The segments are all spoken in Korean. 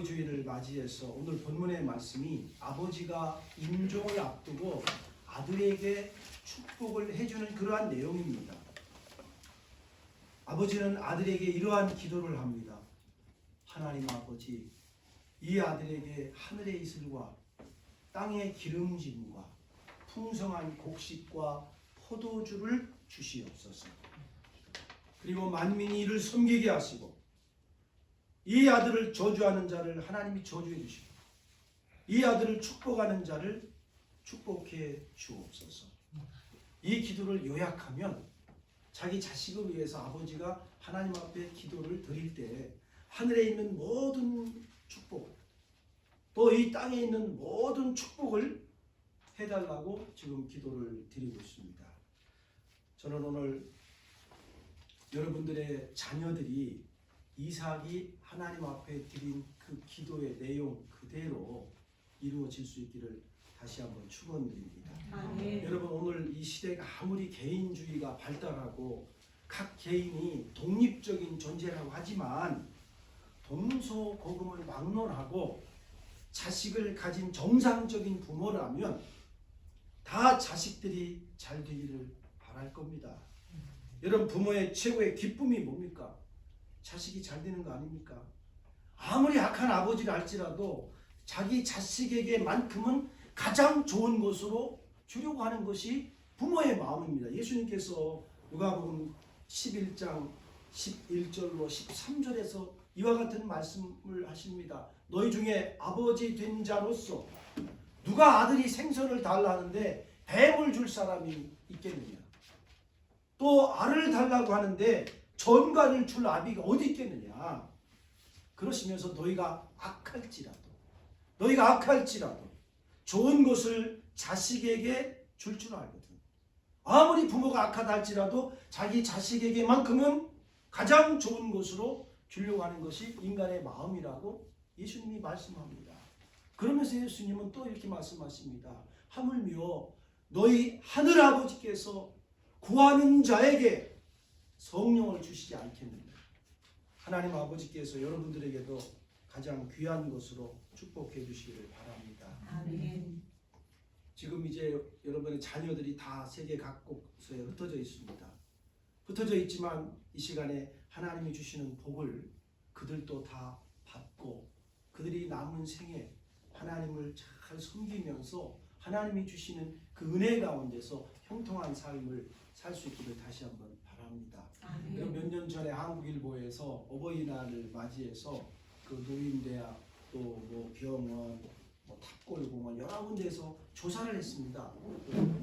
주일을 맞이해서 오늘 본문의 말씀이 아버지가 임종을 앞두고 아들에게 축복을 해주는 그러한 내용입니다. 아버지는 아들에게 이러한 기도를 합니다. 하나님 아버지, 이 아들에게 하늘의 이슬과 땅의 기름짐과 풍성한 곡식과 포도주를 주시옵소서. 그리고 만민이 이를 섬기게 하시고 이 아들을 저주하는 자를 하나님이 저주해 주시고 이 아들을 축복하는 자를 축복해 주옵소서. 이 기도를 요약하면 자기 자식을 위해서 아버지가 하나님 앞에 기도를 드릴 때 하늘에 있는 모든 축복 또 이 땅에 있는 모든 축복을 해달라고 지금 기도를 드리고 있습니다. 저는 오늘 여러분들의 자녀들이 이삭이 하나님 앞에 드린 그 기도의 내용 그대로 이루어질 수 있기를 다시 한번 축원드립니다. 여러분, 오늘 이 시대가 아무리 개인주의가 발달하고 각 개인이 독립적인 존재라고 하지만 동서고금을 막론하고 자식을 가진 정상적인 부모라면 다 자식들이 잘 되기를 바랄 겁니다. 여러분, 부모의 최고의 기쁨이 뭡니까? 자식이 잘 되는 거 아닙니까? 아무리 악한 아버지를 할지라도 자기 자식에게만큼은 가장 좋은 것으로 주려고 하는 것이 부모의 마음입니다. 예수님께서 누가복음 11장 11절로 13절에서 이와 같은 말씀을 하십니다. 너희 중에 아버지 된 자로서 누가 아들이 생선을 달라는데 뱀을 줄 사람이 있겠느냐? 또 알을 달라고 하는데 전갈을 줄 아비가 어디 있겠느냐? 그러시면서 너희가 악할지라도 좋은 것을 자식에게 줄 알거든. 아무리 부모가 악하다 할지라도 자기 자식에게만큼은 가장 좋은 것으로 주려고 하는 것이 인간의 마음이라고 예수님이 말씀합니다. 그러면서 예수님은 또 이렇게 말씀하십니다. 하물며 너희 하늘아버지께서 구하는 자에게 성령을 주시지 않겠느냐. 하나님 아버지께서 여러분들에게도 가장 귀한 것으로 축복해 주시기를 바랍니다. 아멘. 지금 이제 여러분의 자녀들이 다 세계 각곳에 흩어져 있습니다. 흩어져 있지만 이 시간에 하나님이 주시는 복을 그들도 다 받고 그들이 남은 생에 하나님을 잘 섬기면서 하나님이 주시는 그 은혜 가운데서 형통한 삶을 살 수 있기를 다시 한번 바랍니다. 몇 년 전에 한국일보에서 어버이날을 맞이해서 그 노인대학 또 뭐 병원 뭐 탑골공원 여러 군데에서 조사를 했습니다.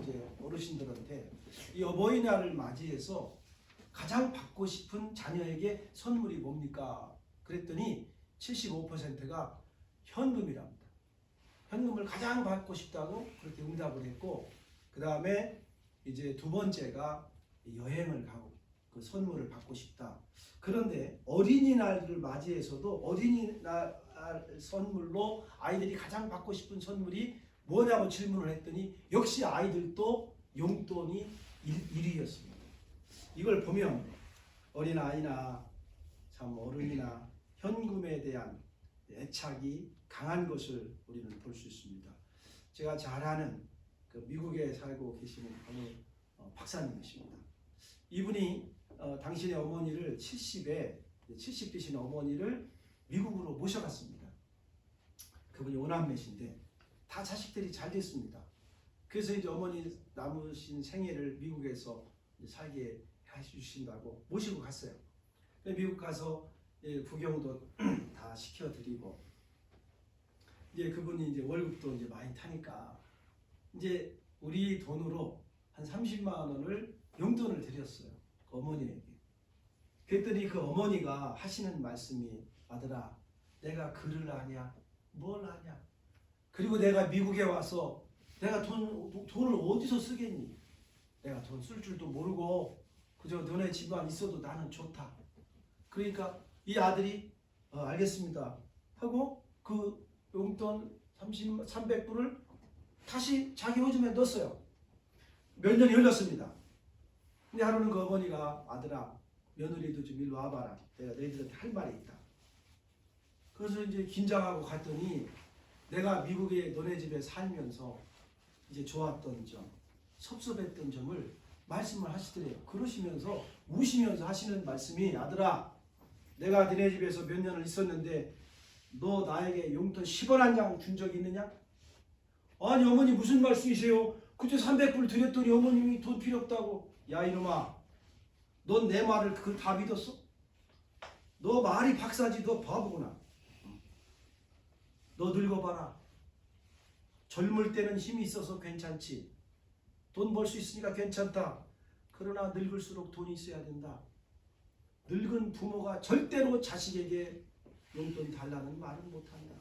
이제 어르신들한테 이 어버이날을 맞이해서 가장 받고 싶은 자녀에게 선물이 뭡니까? 그랬더니 75%가 현금이랍니다. 현금을 가장 받고 싶다고 그렇게 응답을 했고, 그 다음에 이제 두 번째가 여행을 가고 그 선물을 받고 싶다. 그런데 어린이날을 맞이해서도 어린이날 선물로 아이들이 가장 받고 싶은 선물이 뭐냐고 질문을 했더니 역시 아이들도 용돈이 1위였습니다. 이걸 보면 어린아이나 참 어른이나 현금에 대한 애착이 강한 것을 우리는 볼 수 있습니다. 제가 잘 아는 그 미국에 살고 계시는 어느 박사님이십니다. 이분이 당신의 어머니를 70 되신 어머니를 미국으로 모셔갔습니다. 그분이 오남매신데 다 자식들이 잘 됐습니다. 그래서 이제 어머니 남으신 생애를 미국에서 살게 해주신다고 모시고 갔어요. 미국 가서 구경도 다 시켜드리고 이제 그분이 이제 월급도 이제 많이 타니까 이제 우리 돈으로 한 30만 원을 용돈을 드렸어요. 그 어머니에게. 그랬더니 그 어머니가 하시는 말씀이 아들아, 내가 글을 아냐? 뭘 아냐? 그리고 내가 미국에 와서 내가 돈을 어디서 쓰겠니? 내가 돈 쓸 줄도 모르고 그저 너네 집만 있어도 나는 좋다. 그러니까 이 아들이 알겠습니다 하고 그 용돈 300불을 다시 자기 호주머니에 넣었어요. 몇 년이 흘렀습니다. 근데 하루는 그 어머니가 아들아 며느리도 좀 일로 와봐라. 내가 너희들한테 할 말이 있다. 그래서 이제 긴장하고 갔더니 내가 미국에 너네 집에 살면서 이제 좋았던 점, 섭섭했던 점을 말씀을 하시더래요. 그러시면서 우시면서 하시는 말씀이, 아들아, 내가 너네 집에서 몇 년을 있었는데 너 나에게 용돈 10원 한 장 준 적이 있느냐? 아니 어머니 무슨 말씀이세요? 그때 300불 드렸더니 어머님이 돈 필요 없다고. 야 이놈아, 넌 내 말을 그걸 다 믿었어? 너 말이 박사지. 너 바보구나. 너 늙어봐라. 젊을 때는 힘이 있어서 괜찮지. 돈 벌 수 있으니까 괜찮다. 그러나 늙을수록 돈이 있어야 된다. 늙은 부모가 절대로 자식에게 용돈 달라는 말은 못한다.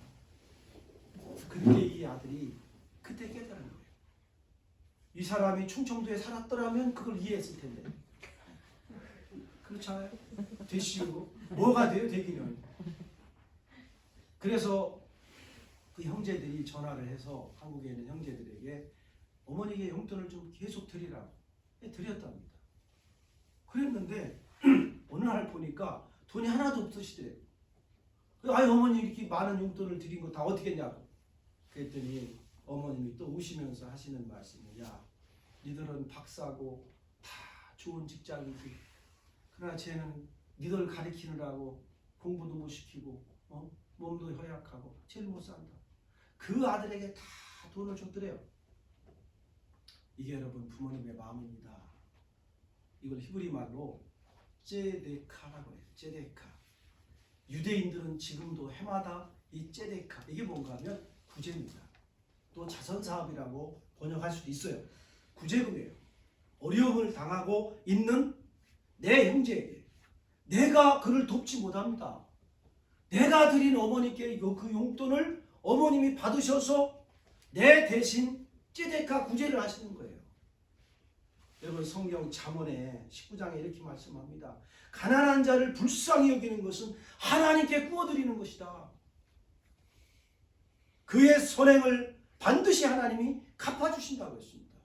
그때 이 아들이 그때 깨달은 거예요. 이 사람이 충청도에 살았더라면 그걸 이해했을 텐데. 그렇잖아요. 되시고 뭐가 돼요? 되기는. 그래서 그 형제들이 전화를 해서 한국에 있는 형제들에게 어머니에게 용돈을 좀 계속 드리라고 드렸답니다. 그랬는데 어느 날 보니까 돈이 하나도 없으시대요. 아니 어머니 이렇게 많은 용돈을 드린 거 다 어떻게 했냐고. 그랬더니 어머님이 또 우시면서 하시는 말씀이, 야 니들은 박사고 다 좋은 직장이지. 그러나 쟤는 니들 가르치느라고 공부도 못 시키고 몸도 허약하고 제일 못 산다. 그 아들에게 다 돈을 줬더래요. 이게 여러분 부모님의 마음입니다. 이걸 히브리 말로 ጼ데카라고 해요. ጼ데카. 유대인들은 지금도 해마다 이 ጼ데카, 이게 뭔가 하면 구제입니다. 또 자선사업이라고 번역할 수도 있어요. 구제금이에요. 어려움을 당하고 있는 내 형제에게 내가 그를 돕지 못합니다. 내가 드린 어머니께 그 용돈을 어머님이 받으셔서 내 대신 ጼ데카 구제를 하시는 거예요. 여러분 성경 잠언에 19장에 이렇게 말씀합니다. 가난한 자를 불쌍히 여기는 것은 하나님께 구워드리는 것이다. 그의 선행을 반드시 하나님이 갚아주신다고 했습니다.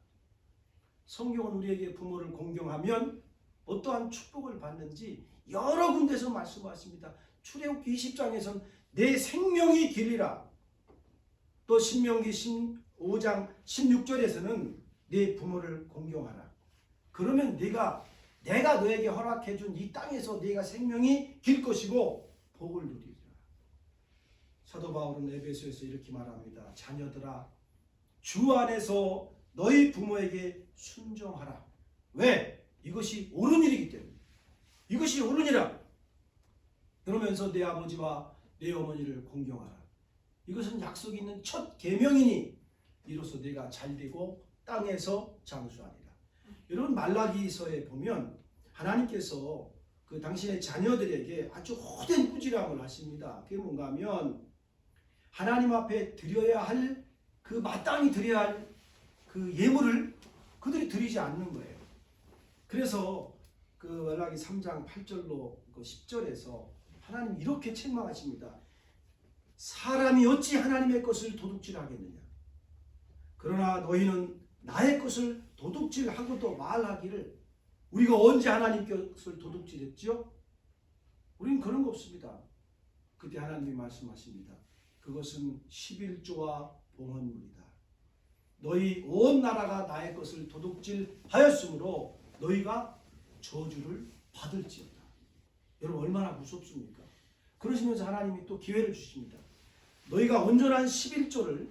성경은 우리에게 부모를 공경하면 어떠한 축복을 받는지 여러 군데서 말씀하십니다. 출애굽기 20장에서는 내 생명이 길리라. 또 신명기 15장 16절에서는 내 부모를 공경하라. 그러면 내가 너에게 허락해준 이 땅에서 네가 생명이 길 것이고 복을 누리리라. 사도 바울은 에베소에서 이렇게 말합니다. 자녀들아, 주 안에서 너희 부모에게 순종하라. 왜? 이것이 옳은 일이기 때문에. 이것이 옳은 일이라. 그러면서 내 아버지와 내 어머니를 공경하라. 이것은 약속이 있는 첫 계명이니 이로써 내가 잘되고 땅에서 장수하리라. 여러분 말라기서에 보면 하나님께서 그 당신의 자녀들에게 아주 호된 꾸지람을 하십니다. 그게 뭔가 하면 하나님 앞에 드려야 할 그 마땅히 드려야 할 그 예물을 그들이 드리지 않는 거예요. 그래서 그 말라기 3장 8절로 그 10절에서 하나님 이렇게 책망하십니다. 사람이 어찌 하나님의 것을 도둑질하겠느냐. 그러나 너희는 나의 것을 도둑질하고도 말하기를. 우리가 언제 하나님 것을 도둑질했죠? 우리는 그런 거 없습니다. 그때 하나님이 말씀하십니다. 그것은 11조와 봉헌물이다. 너희 온 나라가 나의 것을 도둑질하였으므로 너희가 저주를 받을지어다. 여러분 얼마나 무섭습니까? 그러시면서 하나님이 또 기회를 주십니다. 너희가 온전한 11조를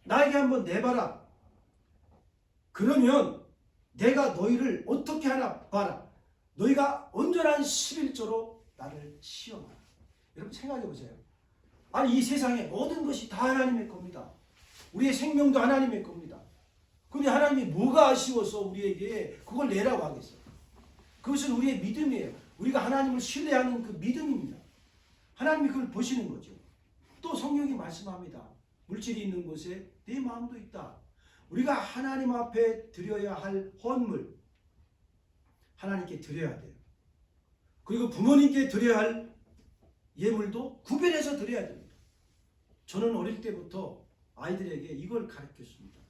나에게 한번 내봐라. 그러면 내가 너희를 어떻게 하나 봐라. 너희가 온전한 11조로 나를 시험하라. 여러분 생각해 보세요. 아니 이 세상의 모든 것이 다 하나님의 겁니다. 우리의 생명도 하나님의 겁니다. 그런데 하나님이 뭐가 아쉬워서 우리에게 그걸 내라고 하겠어요? 그것은 우리의 믿음이에요. 우리가 하나님을 신뢰하는 그 믿음입니다. 하나님이 그걸 보시는 거죠. 또 성경이 말씀합니다. 물질이 있는 곳에 내 마음도 있다. 우리가 하나님 앞에 드려야 할 헌물, 하나님께 드려야 돼요. 그리고 부모님께 드려야 할 예물도 구별해서 드려야 됩니다. 저는 어릴 때부터 아이들에게 이걸 가르쳤습니다.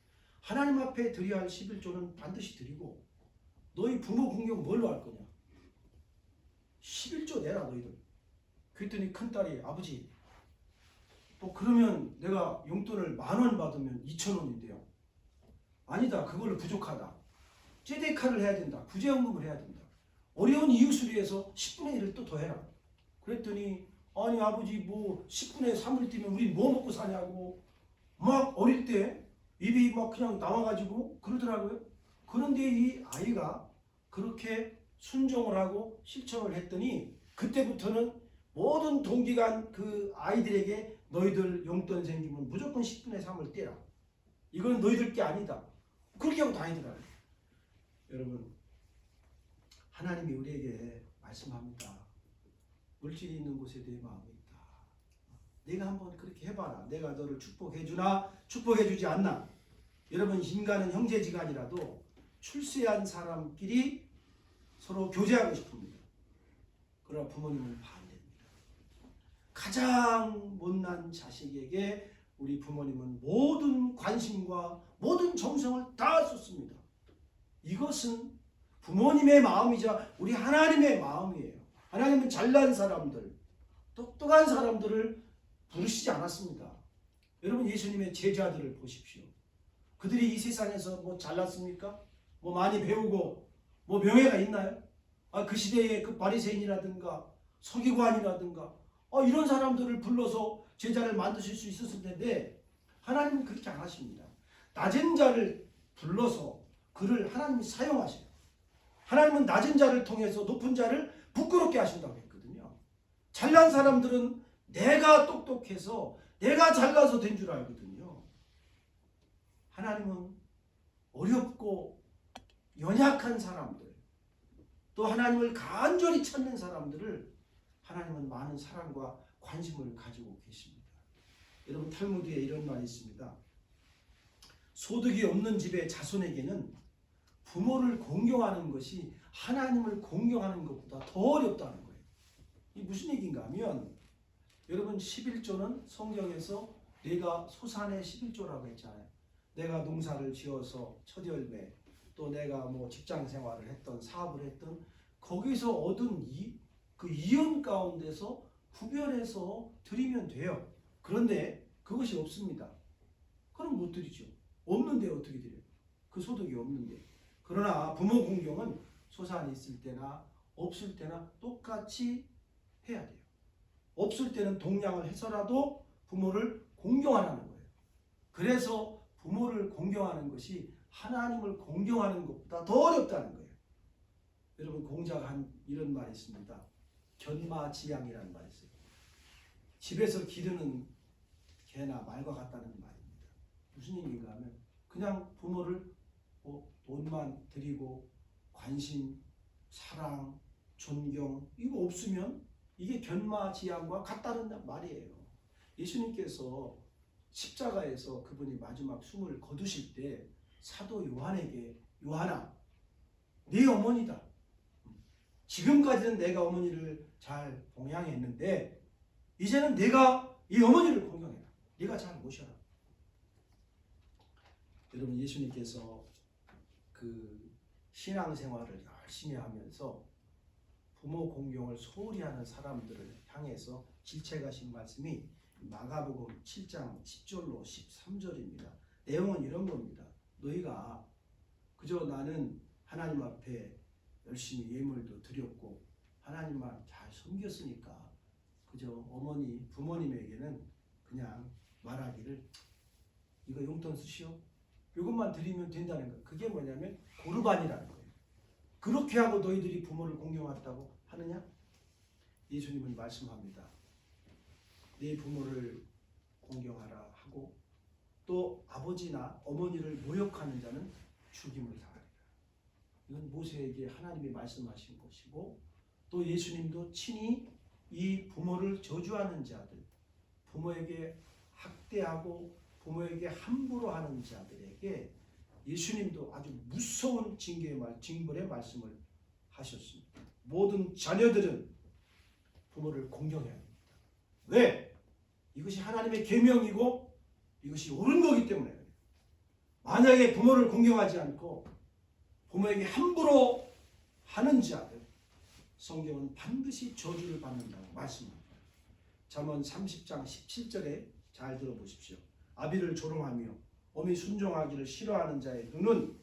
하나님 앞에 드려야 할 11조는 반드시 드리고 너희 부모 공경 뭘로 할 거냐? 11조 내라 너희들. 그랬더니 큰딸이 아버지 그러면 내가 용돈을 10,000원 받으면 2,000원인데요. 아니다. 그걸로 부족하다. 째데카를 해야 된다. 구제연금을 해야 된다. 어려운 이웃을 위해서 10분의 1을 또 더해라. 그랬더니 아니 아버지 뭐 10분의 3을 뛰면 우리 뭐 먹고 사냐고 막 어릴 때 입이 막 그냥 나와가지고 그러더라고요. 그런데 이 아이가 그렇게 순종을 하고 실천을 했더니 그때부터는 모든 동기간 그 아이들에게 너희들 용돈 생기면 무조건 10분의 3을 떼라. 이건 너희들 게 아니다. 그렇게 하고 다니더라고요. 여러분, 하나님이 우리에게 말씀합니다. 물질이 있는 곳에 내 마음이 있다. 내가 한번 그렇게 해봐라. 내가 너를 축복해주나 축복해주지 않나. 여러분, 인간은 형제지간이라도 출세한 사람끼리 서로 교제하고 싶습니다. 그러나 부모님은 반대입니다. 가장 못난 자식에게 우리 부모님은 모든 관심과 모든 정성을 다 쏟습니다. 이것은 부모님의 마음이자 우리 하나님의 마음이에요. 하나님은 잘난 사람들, 똑똑한 사람들을 부르시지 않았습니다. 여러분, 예수님의 제자들을 보십시오. 그들이 이 세상에서 뭐 잘났습니까? 뭐 많이 배우고 뭐 명예가 있나요? 그 시대의 그 바리새인이라든가 서기관이라든가 이런 사람들을 불러서 제자를 만드실 수 있었을 텐데 하나님은 그렇게 안 하십니다. 낮은 자를 불러서 그를 하나님이 사용하셔요. 하나님은 낮은 자를 통해서 높은 자를 부끄럽게 하신다고 했거든요. 잘난 사람들은 내가 똑똑해서 내가 잘나서 된 줄 알거든요. 하나님은 어렵고 연약한 사람들, 또 하나님을 간절히 찾는 사람들을 하나님은 많은 사랑과 관심을 가지고 계십니다. 여러분, 탈무드에 이런 말이 있습니다. 소득이 없는 집의 자손에게는 부모를 공경하는 것이 하나님을 공경하는 것보다 더 어렵다는 거예요. 이 무슨 얘기인가 하면 여러분, 11조는 성경에서 내가 소산의 11조라고 했잖아요. 내가 농사를 지어서 첫 열매, 또 내가 뭐 직장 생활을 했던 사업을 했던 거기서 얻은 그 이윤 가운데서 구별해서 드리면 돼요. 그런데 그것이 없습니다. 그럼 못 드리죠. 없는데 어떻게 드려요? 그 소득이 없는데. 그러나 부모 공경은 소산이 있을 때나 없을 때나 똑같이 해야 돼요. 없을 때는 동량을 해서라도 부모를 공경하라는 거예요. 그래서 부모를 공경하는 것이 하나님을 공경하는 것보다 더 어렵다는 거예요. 여러분, 공자가 한 이런 말이 있습니다. 견마지양이라는 말이 있어요. 집에서 기르는 개나 말과 같다는 말입니다. 무슨 얘기인가 하면 그냥 부모를 돈만 드리고 관심, 사랑, 존경 이거 없으면 이게 견마지양과 같다는 말이에요. 예수님께서 십자가에서 그분이 마지막 숨을 거두실 때 사도 요한에게 요한아, 네 어머니다. 지금까지는 내가 어머니를 잘 봉양했는데 이제는 내가 이 어머니를 공경해라. 네가 잘 모셔라. 여러분, 예수님께서 그 신앙생활을 열심히 하면서 부모 공경을 소홀히 하는 사람들을 향해서 질책하신 말씀이 마가복음 7장 10절로 13절입니다. 내용은 이런 겁니다. 너희가 그저 나는 하나님 앞에 열심히 예물도 드렸고 하나님만 잘 섬겼으니까 그저 어머니, 부모님에게는 그냥 말하기를 이거 용돈 쓰시오. 이것만 드리면 된다는 거예요. 그게 뭐냐면 고르반이라는 거예요. 그렇게 하고 너희들이 부모를 공경한다고 하느냐? 예수님은 말씀합니다. 네 부모를 공경하라 하고 또 아버지나 어머니를 모욕하는 자는 죽임을 당하리라. 이건 모세에게 하나님이 말씀하신 것이고 또 예수님도 친히 이 부모를 저주하는 자들, 부모에게 학대하고 부모에게 함부로 하는 자들에게 예수님도 아주 무서운 징벌의 말씀을 하셨습니다. 모든 자녀들은 부모를 공경해야 합니다. 왜? 이것이 하나님의 계명이고 이것이 옳은 거기 때문에. 만약에 부모를 공경하지 않고 부모에게 함부로 하는 자들, 성경은 반드시 저주를 받는다고 말씀합니다. 잠언 30장 17절에 잘 들어보십시오. 아비를 조롱하며 어미 순종하기를 싫어하는 자의 눈은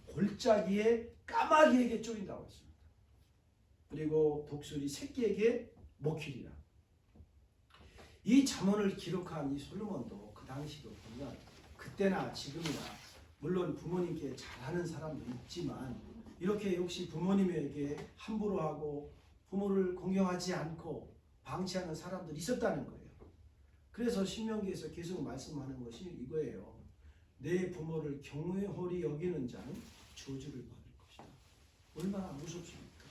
골짜기에 까마귀에게 쪼인다고 했습니다. 그리고 독수리 새끼에게 먹히리라. 이 잠언을 기록한 이 솔로몬도 그 당시도 보면 그때나 지금이나 물론 부모님께 잘하는 사람도 있지만 이렇게 역시 부모님에게 함부로 하고 부모를 공경하지 않고 방치하는 사람들이 있었다는 거예요. 그래서 신명기에서 계속 말씀하는 것이 이거예요. 내 부모를 경홀히 여기는 자는 저주를 받을 것이다. 얼마나 무섭습니까?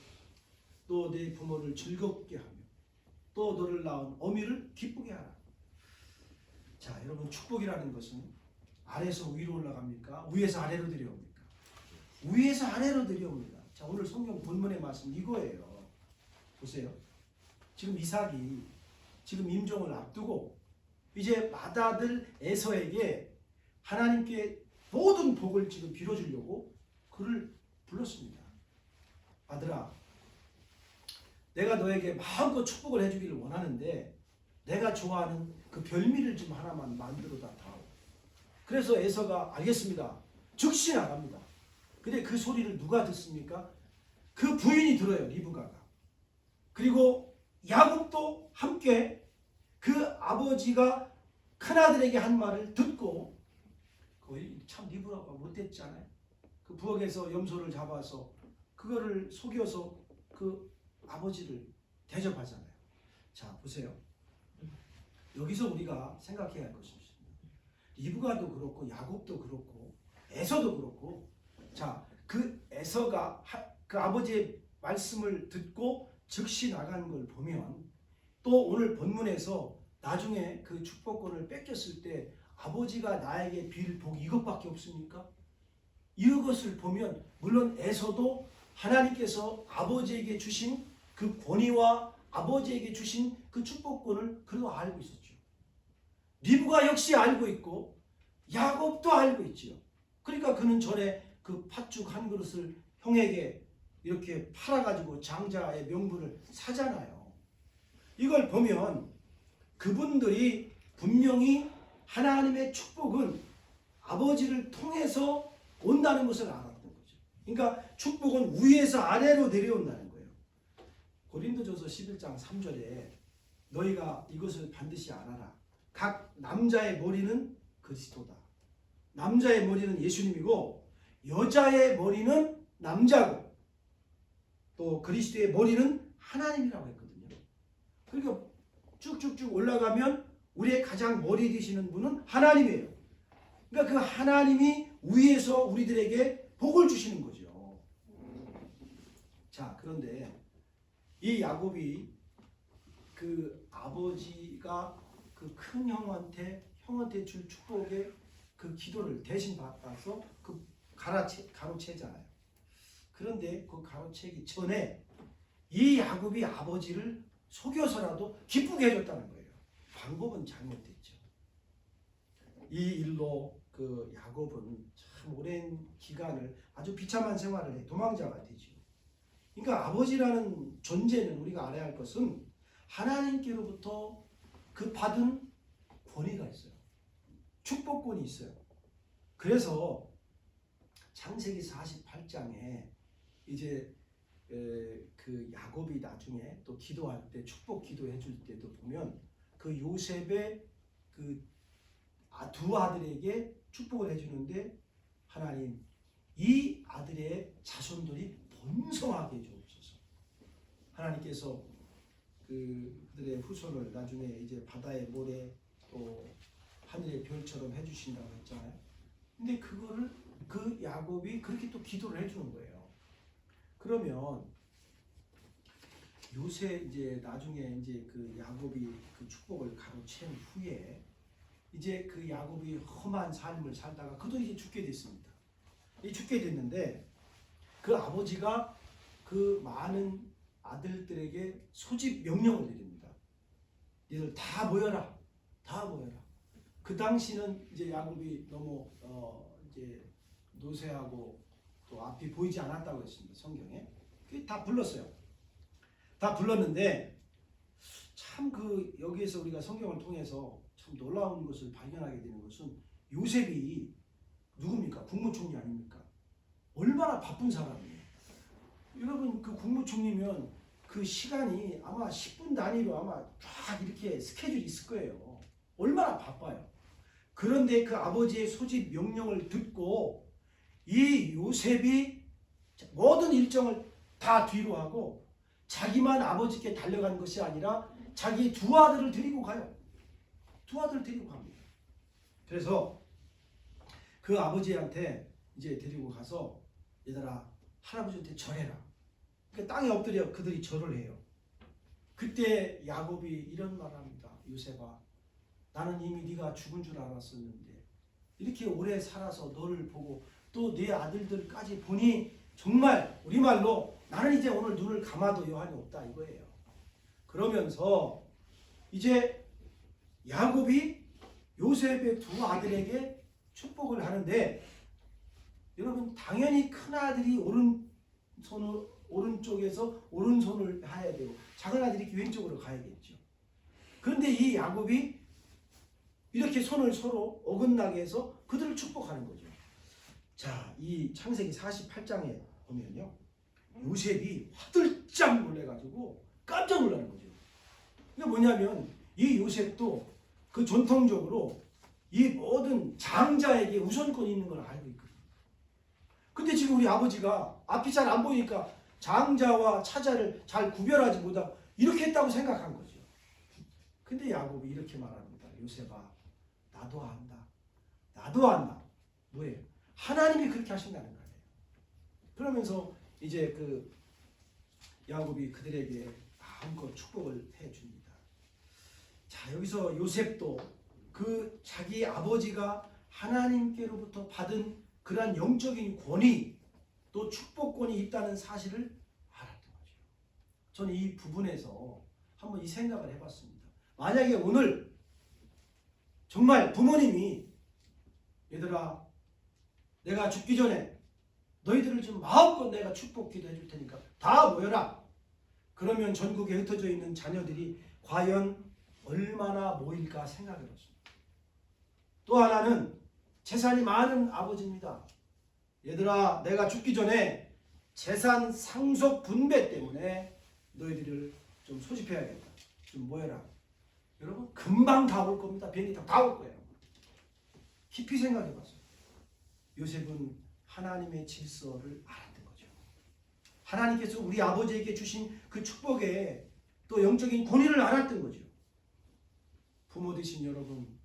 또 내 부모를 즐겁게 하며 또 너를 낳은 어미를 기쁘게 하라. 자, 여러분 축복이라는 것은 아래에서 위로 올라갑니까? 위에서 아래로 내려옵니까? 위에서 아래로 내려옵니다. 자, 오늘 성경 본문의 말씀 이거예요. 보세요. 지금 이삭이 지금 임종을 앞두고 이제 맏아들 에서에게 하나님께 모든 복을 지금 빌어주려고 그를 불렀습니다. 아들아, 내가 너에게 마음껏 축복을 해주기를 원하는데 내가 좋아하는 그 별미를 좀 하나만 만들어다 다오. 그래서 에서가 알겠습니다. 즉시 나갑니다. 근데 그 소리를 누가 듣습니까? 그 부인이 들어요. 리브가가. 그리고 야곱도 함께 그 아버지가 큰아들에게 한 말을 듣고 거의 참 리브가가 못됐잖아요. 그 부엌에서 염소를 잡아서 그거를 속여서 그 아버지를 대접하잖아요. 자, 보세요. 여기서 우리가 생각해야 할 것이 있습니다. 리브가도 그렇고 야곱도 그렇고 에서도 그렇고, 자, 그 에서가 그 아버지의 말씀을 듣고 즉시 나가는 걸 보면 또 오늘 본문에서 나중에 그 축복권을 뺏겼을 때 아버지가 나에게 빌 복이 이것밖에 없습니까? 이것을 보면 물론 에서도 하나님께서 아버지에게 주신 그 권위와 아버지에게 주신 그 축복권을 그래도 알고 있었죠. 리브가 역시 알고 있고 야곱도 알고 있지요. 그러니까 그는 전에 그 팥죽 한 그릇을 형에게 이렇게 팔아가지고 장자의 명분을 사잖아요. 이걸 보면 그분들이 분명히 하나님의 축복은 아버지를 통해서 온다는 것을 알았던 거죠. 그러니까 축복은 위에서 아래로 내려온다는 거예요. 고린도전서 11장 3절에 너희가 이것을 반드시 알아라. 각 남자의 머리는 그리스도다. 남자의 머리는 예수님이고 여자의 머리는 남자고 또 그리스도의 머리는 하나님이라고 했거든요. 그러니까 쭉쭉쭉 올라가면 우리의 가장 머리 되시는 분은 하나님이에요. 그러니까 그 하나님이 위에서 우리들에게 복을 주시는 거죠. 자, 그런데 이 야곱이 그 아버지가 그 큰 형한테 줄 축복의 그 기도를 대신 받아서 그 가로채잖아요. 그런데 그 가로채기 전에 이 야곱이 아버지를 속여서라도 기쁘게 해줬다는 거예요. 방법은 잘못됐죠. 이 일로 그 야곱은 참 오랜 기간을 아주 비참한 생활을 해 도망자가 되죠. 그러니까 아버지라는 존재는 우리가 알아야 할 것은 하나님께로부터 그 받은 권위가 있어요. 축복권이 있어요. 그래서 창세기 48장에 이제 그 야곱이 나중에 또 기도할 때 축복 기도해 줄 때도 보면 그 요셉의 그 두 아들에게 축복을 해주는데 하나님 이 아들의 자손들이 번성하게 해주옵소서. 하나님께서 그들의 후손을 나중에 이제 바다의 모래 또 하늘의 별처럼 해주신다고 했잖아요. 근데 그거를 그 야곱이 그렇게 또 기도를 해주는 거예요. 그러면 요새 이제 나중에 이제 그 야곱이 그 축복을 가로챈 후에 이제 그 야곱이 험한 삶을 살다가 그도 이제 죽게 됐습니다. 죽게 됐는데 그 아버지가 그 많은 아들들에게 소집 명령을 내립니다. 얘들 다 모여라, 다 모여라. 그 당시는 이제 야곱이 너무 이제 노쇠하고 또 앞이 보이지 않았다고 했습니다. 성경에 다 불렀어요. 다 불렀는데 참 그 여기에서 우리가 성경을 통해서 참 놀라운 것을 발견하게 되는 것은 요셉이 누굽니까? 국무총리 아닙니까? 얼마나 바쁜 사람이에요. 여러분 그 국무총리면 그 시간이 아마 10분 단위로 아마 쫙 이렇게 스케줄이 있을 거예요. 얼마나 바빠요. 그런데 그 아버지의 소집 명령을 듣고 이 요셉이 모든 일정을 다 뒤로 하고 자기만 아버지께 달려간 것이 아니라 자기 두 아들을 데리고 가요. 두 아들을 데리고 갑니다. 그래서 그 아버지한테 이제 데리고 가서 얘들아 할아버지한테 절해라. 그러니까 땅에 엎드려 그들이 절을 해요. 그때 야곱이 이런 말을 합니다. 요셉아, 나는 이미 네가 죽은 줄 알았었는데 이렇게 오래 살아서 너를 보고 또 네 아들들까지 보니 정말 우리말로 나는 이제 오늘 눈을 감아도 여한이 없다 이거예요. 그러면서 이제 야곱이 요셉의 두 아들에게 축복을 하는데 여러분 당연히 큰 아들이 오른쪽에서 오른손을 해야 되고 작은 아들이 왼쪽으로 가야겠죠. 그런데 이 야곱이 이렇게 손을 서로 어긋나게 해서 그들을 축복하는 거죠. 자, 이 창세기 48장에 보면요. 요셉이 화들짝 놀래가지고 깜짝 놀라는 거죠. 이게 뭐냐면 이 요셉도 그 전통적으로 이 모든 장자에게 우선권이 있는 걸 알고 있거든요. 근데 지금 우리 아버지가 앞이 잘 안 보이니까 장자와 차자를 잘 구별하지 못하고 이렇게 했다고 생각한 거죠. 근데 야곱이 이렇게 말합니다. 요셉아, 나도 안다. 나도 안다. 뭐예요? 하나님이 그렇게 하신다는 거예요. 그러면서 이제 그 야곱이 그들에게 마음껏 축복을 해줍니다. 자, 여기서 요셉도 그 자기 아버지가 하나님께로부터 받은 그러한 영적인 권위 또 축복권이 있다는 사실을 알았던 거죠. 저는 이 부분에서 한번 이 생각을 해봤습니다. 만약에 오늘 정말 부모님이 얘들아 내가 죽기 전에 너희들을 좀 마음껏 내가 축복 기도해 줄 테니까 다 모여라. 그러면 전국에 흩어져 있는 자녀들이 과연 얼마나 모일까 생각해 봤습니다. 또 하나는 재산이 많은 아버지입니다. 얘들아 내가 죽기 전에 재산 상속 분배 때문에 너희들을 좀 소집해야겠다. 좀 모여라. 여러분 금방 다 올 겁니다. 비행기 타고 다 올 거예요. 깊이 생각해 봤어요. 요셉은 하나님의 질서를 알았던 거죠. 하나님께서 우리 아버지에게 주신 그 축복에 또 영적인 권위를 알았던 거죠. 부모 되신 여러분,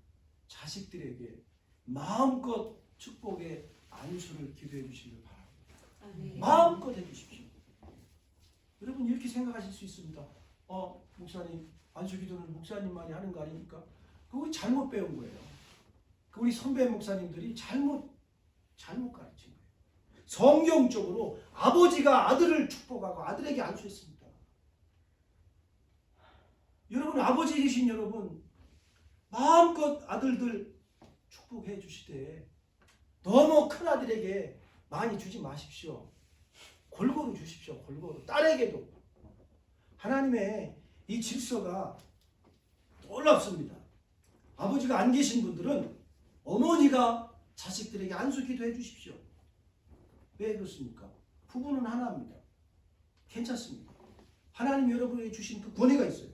자식들에게 마음껏 축복의 안수를 기도해 주시길 바랍니다. 마음껏 해주십시오. 여러분 이렇게 생각하실 수 있습니다. 목사님 안수 기도는 목사님만이 하는 거 아닙니까? 그거 잘못 배운 거예요. 우리 선배 목사님들이 잘못 가르친 거예요. 성경적으로 아버지가 아들을 축복하고 아들에게 안수했습니다. 여러분 아버지 되신 여러분 마음껏 아들들 축복해 주시되 너무 큰 아들에게 많이 주지 마십시오. 골고루 주십시오. 골고루. 딸에게도. 하나님의 이 질서가 놀랍습니다. 아버지가 안 계신 분들은 어머니가 자식들에게 안수 기도해 주십시오. 왜 그렇습니까? 부부는 하나입니다. 괜찮습니다. 하나님 여러분에게 주신 그 권위가 있어요.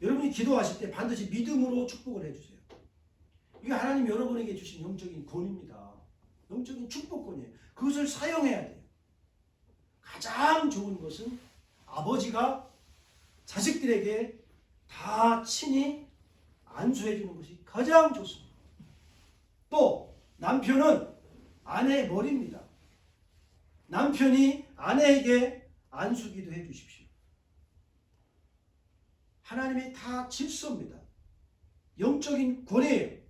여러분이 기도하실 때 반드시 믿음으로 축복을 해주세요. 이게 하나님 여러분에게 주신 영적인 권위입니다. 영적인 축복권이에요. 그것을 사용해야 돼요. 가장 좋은 것은 아버지가 자식들에게 다 친히 안수해 주는 것이 가장 좋습니다. 또 남편은 아내의 머리입니다. 남편이 아내에게 안수기도 해 주십시오. 하나님이 다 질서입니다. 영적인 권위예요.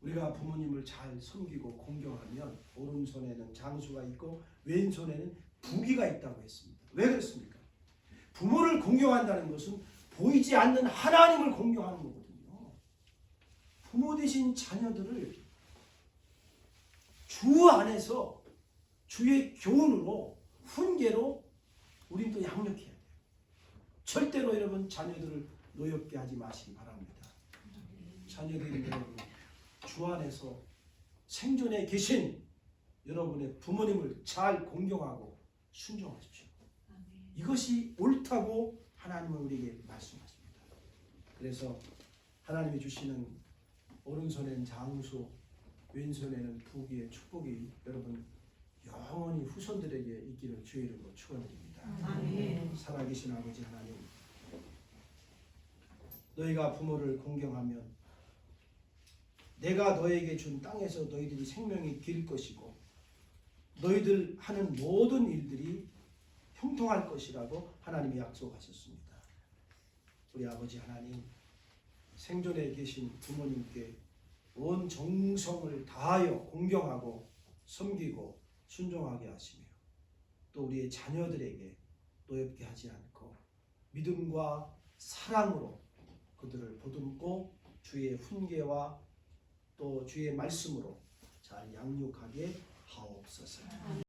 우리가 부모님을 잘 섬기고 공경하면 오른손에는 장수가 있고 왼손에는 부귀가 있다고 했습니다. 왜 그렇습니까? 부모를 공경한다는 것은 보이지 않는 하나님을 공경하는 거거든요. 부모 되신 자녀들을 주 안에서 주의 교훈으로 훈계로 우린 또 양육해야 돼요. 절대로 여러분 자녀들을 노엽게 하지 마시기 바랍니다. 자녀들인 여러분, 주 안에서 생존에 계신 여러분의 부모님을 잘 공경하고 순종하십시오. 이것이 옳다고 하나님은 우리에게 말씀하십니다. 그래서 하나님이 주시는 오른손에는 장수, 왼손에는 부귀의 축복이 여러분 영원히 후손들에게 있기를 주의 이름으로 축원드립니다. 아멘. 살아계신 아버지 하나님, 너희가 부모를 공경하면 내가 너에게 준 땅에서 너희들이 생명이 길 것이고 너희들 하는 모든 일들이 형통할 것이라고 하나님이 약속하셨습니다. 우리 아버지 하나님, 생존에 계신 부모님께 온 정성을 다하여 공경하고 섬기고 순종하게 하시며 또 우리의 자녀들에게 노엽게 하지 않고 믿음과 사랑으로 그들을 보듬고 주의 훈계와 또 주의 말씀으로 잘 양육하게 하옵소서.